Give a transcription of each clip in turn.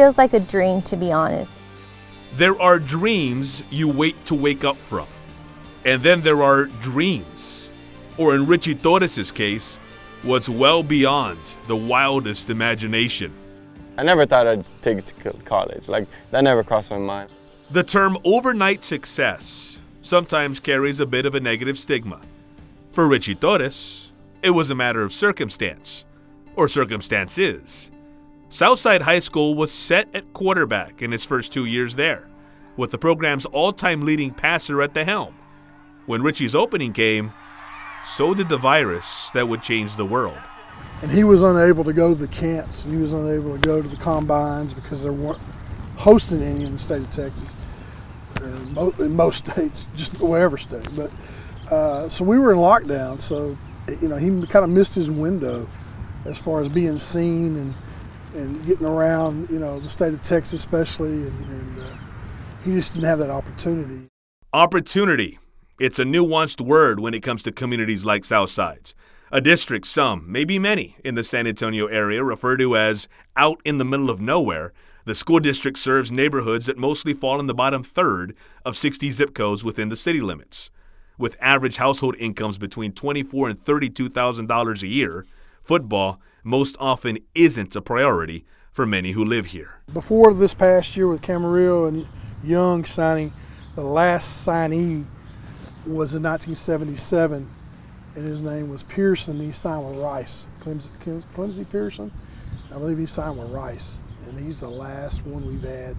feels like a dream, to be honest. There are dreams you wait to wake up from. And then there are dreams, or in Richie Torres' case, what's well beyond the wildest imagination. I never thought I'd take it to college. Like, that never crossed my mind. The term overnight success sometimes carries a bit of a negative stigma. For Richie Torres, it was a matter of circumstance, or circumstances. Southside High School was set at quarterback in his first 2 years there, with the program's all-time leading passer at the helm. When Richie's opening came, so did the virus that would change the world. And he was unable to go to the camps, and he was unable to go to the combines because they weren't hosting any in the state of Texas, in most states, just wherever state. But so we were in lockdown, so he kind of missed his window as far as being seen and getting around, the state of Texas especially, and he just didn't have that opportunity. Opportunity. It's a nuanced word when it comes to communities like Southside's, a district some, maybe many, in the San Antonio area refer to as out in the middle of nowhere. The school district serves neighborhoods that mostly fall in the bottom third of 60 zip codes within the city limits. With average household incomes between $24,000 and $32,000 a year, football most often isn't a priority for many who live here. Before this past year with Camarillo and Young signing, the last signee was in 1977, and his name was Pearson. He signed with Rice, Clemsy Pearson. I believe he signed with Rice, and he's the last one we've had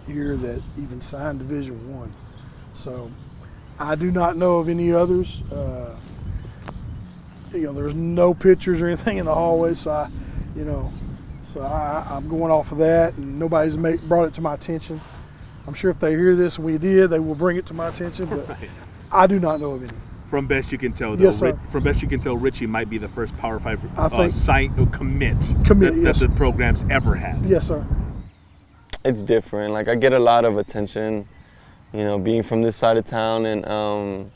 here that even signed Division I. So I do not know of any others. There's no pictures or anything in the hallway, so I'm going off of that, and nobody's brought it to my attention. I'm sure if they hear this, and we did, they will bring it to my attention, but right. I do not know of any. From best you can tell, though, yes, sir. From best you can tell, Richie might be the first Power 5 commit yes, that the program's ever had. Yes, sir. It's different. Like, I get a lot of attention, being from this side of town, and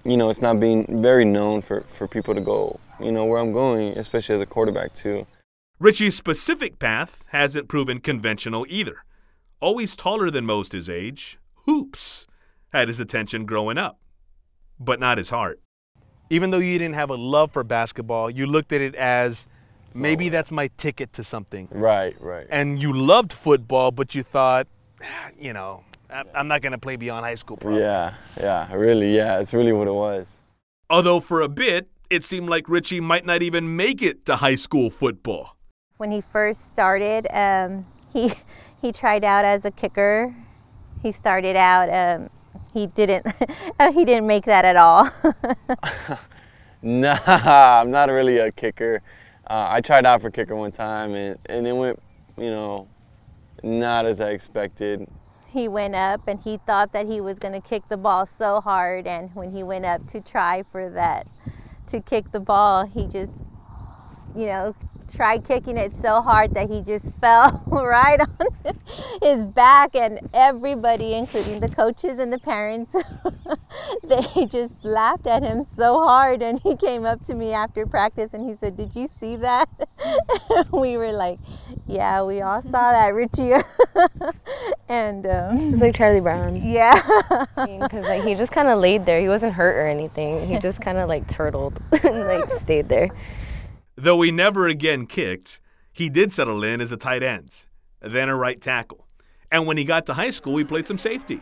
it's not being very known for people to go, where I'm going, especially as a quarterback, too. Richie's specific path hasn't proven conventional either. Always taller than most his age, hoops had his attention growing up, but not his heart. Even though you didn't have a love for basketball, you looked at it as maybe that's my ticket to something. Right. And you loved football, but you thought, I'm not going to play beyond high school probably. Yeah, it's really what it was. Although for a bit, it seemed like Richie might not even make it to high school football. When he first started, he tried out as a kicker. He started out, he didn't make that at all. Nah, I'm not really a kicker. I tried out for kicker one time, and it went, not as I expected. He went up and he thought that he was going to kick the ball so hard, and when he went up to try for that, to kick the ball, he just, tried kicking it so hard that he just fell right on his back, and everybody, including the coaches and the parents, they just laughed at him so hard. And he came up to me after practice and he said, "Did you see that?" We were like, "Yeah, we all saw that, Richie." And it's like Charlie Brown. Yeah. Because he just kind of laid there. He wasn't hurt or anything. He just kind of turtled and stayed there. Though he never again kicked, he did settle in as a tight end, then a right tackle. And when he got to high school, he played some safety.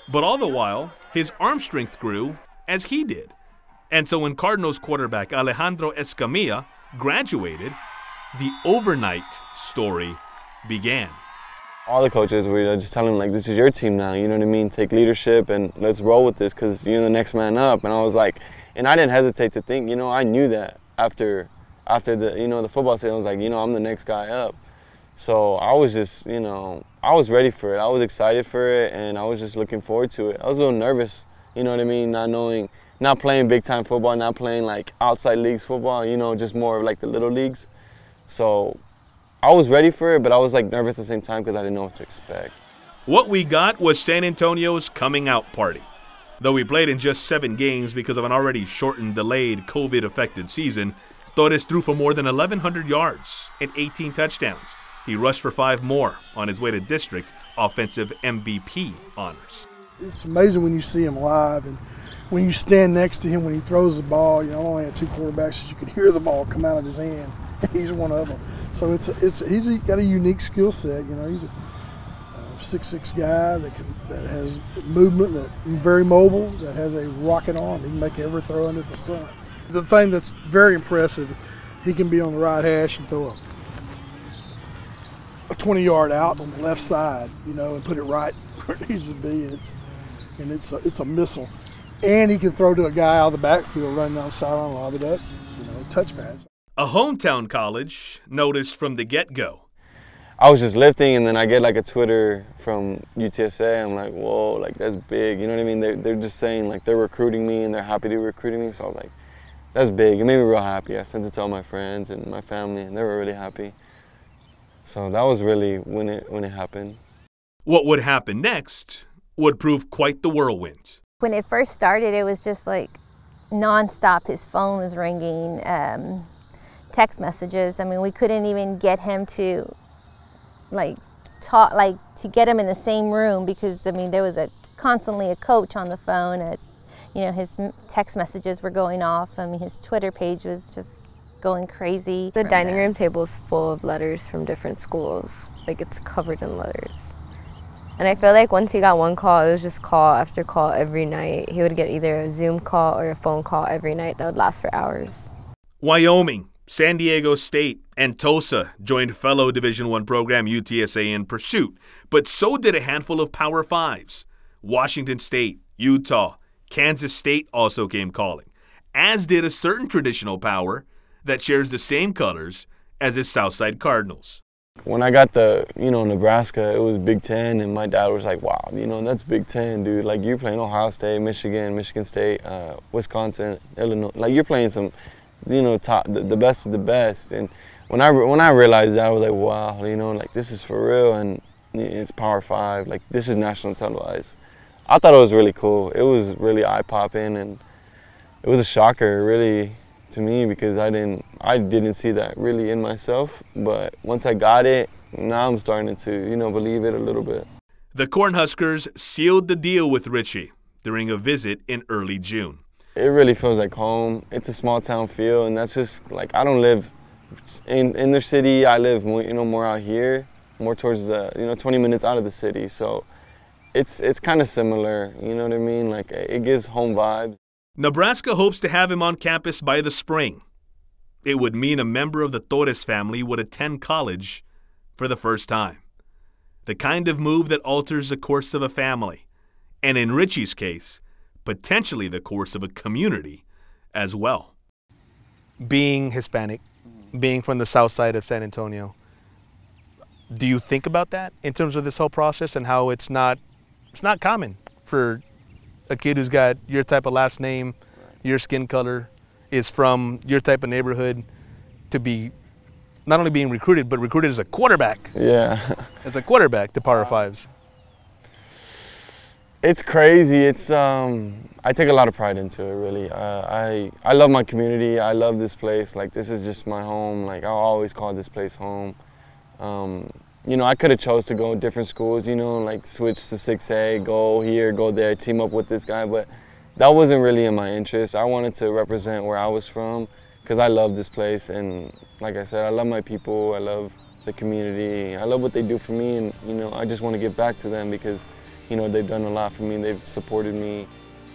But all the while, his arm strength grew as he did. And so when Cardinals quarterback Alejandro Escamilla graduated, the overnight story began. All the coaches were just telling him, this is your team now, you know what I mean? Take leadership and let's roll with this because you're the next man up. And I was like, and I didn't hesitate to think, I knew that after the, the football season, I was like, I'm the next guy up. So I was just, I was ready for it. I was excited for it, and I was just looking forward to it. I was a little nervous, you know what I mean? Not playing big-time football, not playing outside leagues football, just more of the little leagues. So I was ready for it, but I was nervous at the same time because I didn't know what to expect. What we got was San Antonio's coming out party. Though he played in just 7 games because of an already shortened, delayed, COVID-affected season, Torres threw for more than 1,100 yards and 18 touchdowns. He rushed for 5 more on his way to district offensive MVP honors. It's amazing when you see him live and when you stand next to him when he throws the ball. You know, I only had 2 quarterbacks, so you can hear the ball come out of his hand. He's one of them. So he's got a unique skill set. You know, he's a 6'6" guy that has movement, that very mobile, that has a rocket arm. He can make every throw under the sun. The thing that's very impressive, he can be on the right hash and throw a 20-yard out on the left side, you know, and put it right where it needs to be, and it's a missile. And he can throw to a guy out of the backfield running down the sideline, lob it up, you know, touch pass. A hometown college noticed from the get-go. I was just lifting, and then I get like a Twitter from UTSA. I'm like, whoa, like that's big. You know what I mean? They're just saying like they're recruiting me and they're happy to be recruiting me. So I was like, that's big. It made me real happy. I sent it to all my friends and my family, and they were really happy. So that was really when it happened. What would happen next would prove quite the whirlwind. When it first started, it was just like nonstop. His phone was ringing, text messages. I mean, we couldn't even get him to to get him in the same room because, I mean, there was constantly a coach on the phone. You know, his text messages were going off. I mean, his Twitter page was just going crazy. The dining room table is full of letters from different schools. Like, it's covered in letters. And I feel like once he got one call, it was just call after call every night. He would get either a Zoom call or a phone call every night that would last for hours. Wyoming, San Diego State, and Tulsa joined fellow Division I program UTSA in pursuit, but so did a handful of Power Fives. Washington State, Utah, Kansas State also came calling, as did a certain traditional power that shares the same colors as his Southside Cardinals. When I got Nebraska, it was Big Ten, and my dad was like, wow, that's Big Ten, dude. Like, you're playing Ohio State, Michigan State, Wisconsin, Illinois. Like, you're playing some, top, the best of the best. And when I realized that, I was like, wow, like, this is for real, and it's Power 5. Like, this is national televised. I thought it was really cool. It was really eye-popping, and it was a shocker, really, to me, because I didn't see that really in myself. But once I got it, now I'm starting to, believe it a little bit. The Cornhuskers sealed the deal with Richie during a visit in early June. It really feels like home. It's a small town feel, and that's just like, I don't live in the city. I live more out here, more towards the 20 minutes out of the city. So it's kind of similar, you know what I mean? Like, it gives home vibes. Nebraska hopes to have him on campus by the spring. It would mean a member of the Torres family would attend college for the first time. The kind of move that alters the course of a family, and in Richie's case, potentially the course of a community as well. Being Hispanic, being from the south side of San Antonio, do you think about that in terms of this whole process and how it's not common for a kid who's got your type of last name, your skin color, is from your type of neighborhood to be not only being recruited, but recruited as a quarterback? Yeah. As a quarterback to Power Fives. It's crazy. It's I take a lot of pride into it, really. I love my community. I love this place. Like, this is just my home. Like, I'll always call this place home. I could have chose to go to different schools, like switch to 6A, go here, go there, team up with this guy, but that wasn't really in my interest. I wanted to represent where I was from because I love this place, and like I said, I love my people, I love the community, I love what they do for me, and I just want to give back to them because they've done a lot for me, they've supported me.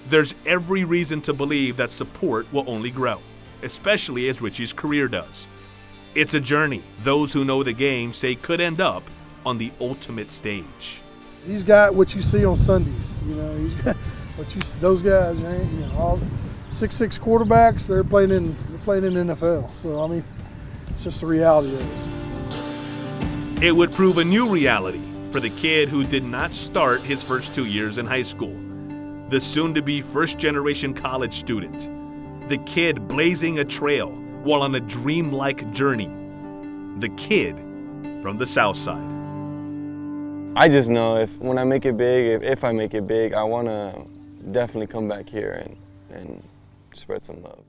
There's every reason to believe that support will only grow, especially as Richie's career does. It's a journey those who know the game say could end up on the ultimate stage. He's got what you see on Sundays. He's got what you see. Those guys, all 6'6" quarterbacks. They're playing in NFL. So I mean, it's just the reality of it. It would prove a new reality for the kid who did not start his first 2 years in high school, the soon-to-be first-generation college student, the kid blazing a trail while on a dreamlike journey, the kid from the South Side. I just know if I make it big, I want to definitely come back here and spread some love.